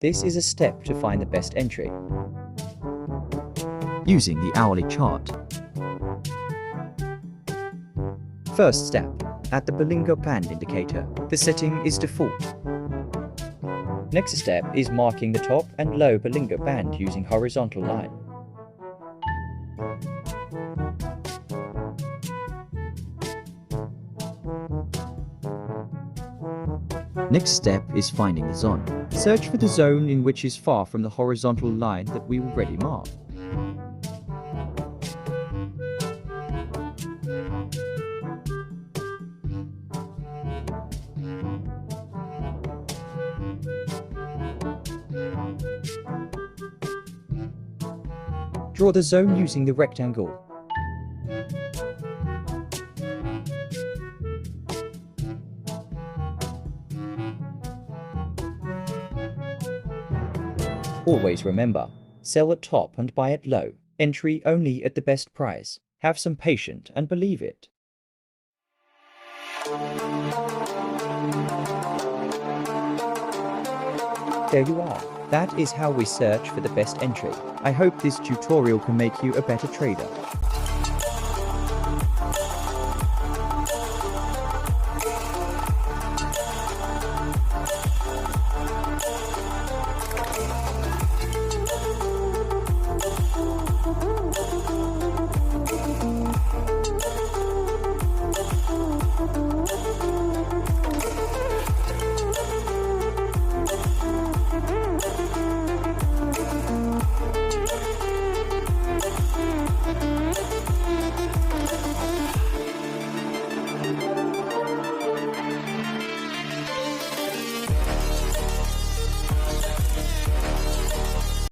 This is a step to find the best entry. Using the hourly chart. First step, at the Berlingo band indicator, the setting is default. Next step is marking the top and low Berlingo band using horizontal line. Next step is finding the zone. Search for the zone in which is far from the horizontal line that we already marked. Draw the zone using the rectangle. Always remember, sell at top and buy at low. Entry only at the best price. Have some patience and believe it. There you are. That is how we search for the best entry. I hope this tutorial can make you a better trader.